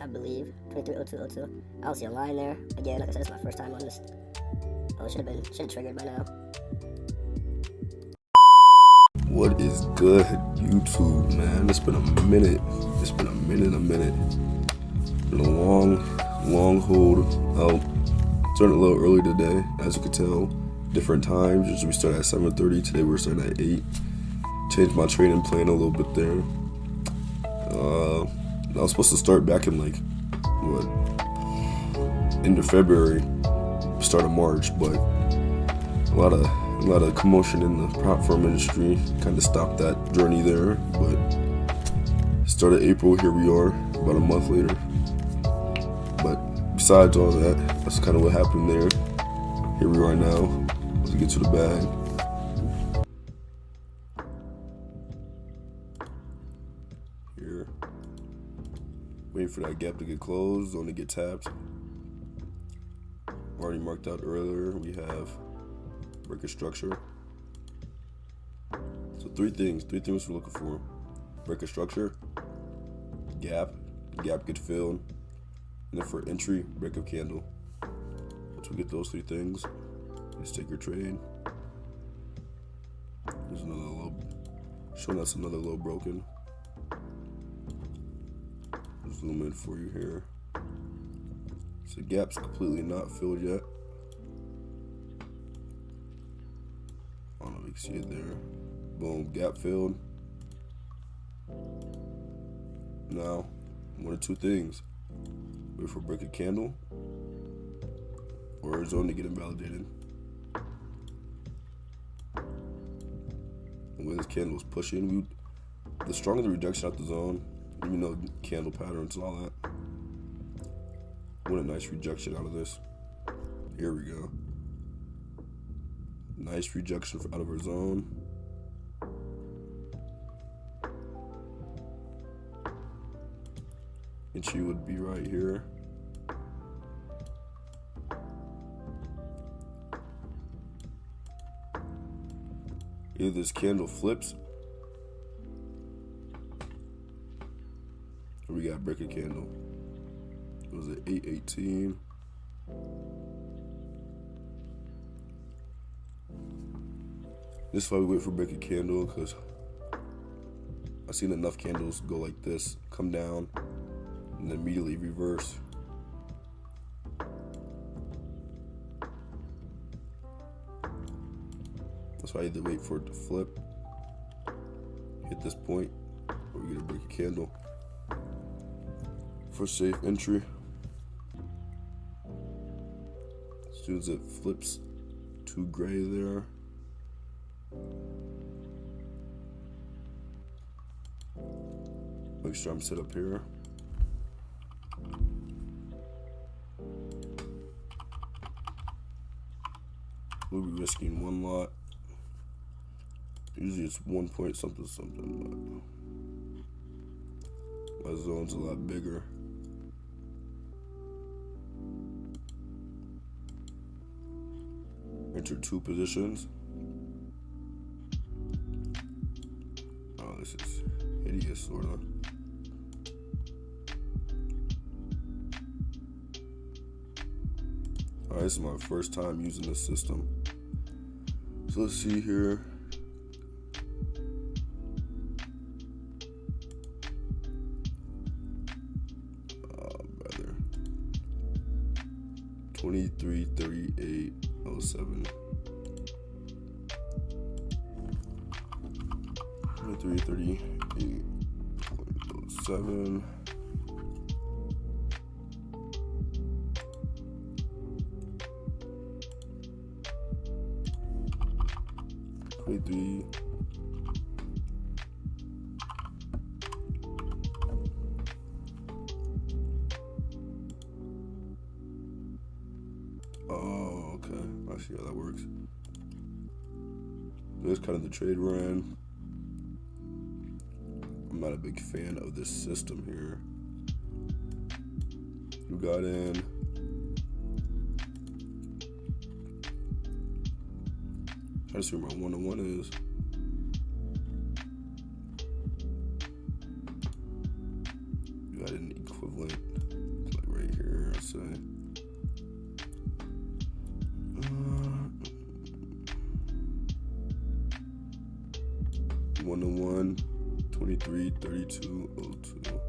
I believe. 230202. I don't see a line there. Again, like I said, it's my first time on this. Oh, it should have triggered by now. What is good, YouTube, man? It's been a minute. Been a long hold out. Starting a little early today, as you can tell. Different times. Usually we start at 7:30. Today we're starting at 8. Changed my training plan a little bit there. I was supposed to start back in end of February, start of March, but a lot of commotion in the prop firm industry kind of stopped that journey there. But started April, here we are, about a month later. But besides all that, that's kind of what happened there. Here we are now. Let's get to the bag. Here, waiting for that gap to get closed, zone to get tapped. Already marked out earlier. We have breaker structure. So three things we're looking for: breaker structure, gap get filled, and then for entry, break of candle. Once we get those three things, let's take your trade. There's another low, showing us another low broken. Zoom in for you here. So gap's completely not filled yet. I don't know if you can see it there. Boom, gap filled. Now, one of two things: wait for break a candle or a zone to get invalidated. And when this candle is pushing, the stronger the rejection out the zone, even though candle patterns and all that. What a nice rejection out of this. Here we go. Nice rejection out of our zone. Entry would be right here. Either this candle flips, or we got break a candle. It was at 8:18. This is why we wait for break a candle, because I've seen enough candles go like this, come down, and then immediately reverse. That's why I had to wait for it to flip, hit this point, or we get a break a candle for safe entry. As soon as it flips to gray there, make sure I'm set up here. We'll be risking one lot. Usually it's 1 point something, but my zone's a lot bigger. Enter two positions. Oh, this is hideous, sorta. Alright, this is my first time using this system. So let's see here. Rather 23:38:07. 23:38:07. Oh, okay. I see how that works. This is kind of the trade we're in. I'm not a big fan of this system here. We got in. Trying to see where my 1-on-1 is. We got an equivalent. 101, 23, 32, 02.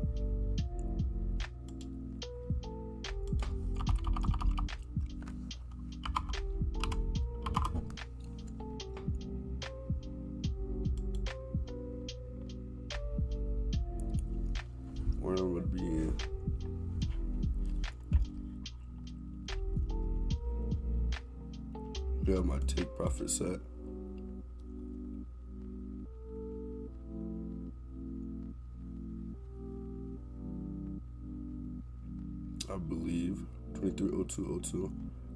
Where it would be. We have my take profit set. I believe 230202.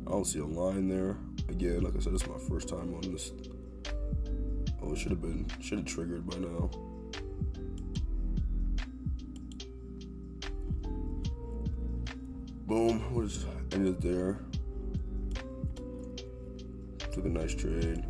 I don't see a line there. Again, like I said, it's my first time on this. Oh, it should have triggered by now. Boom, we just ended there. Took a nice trade.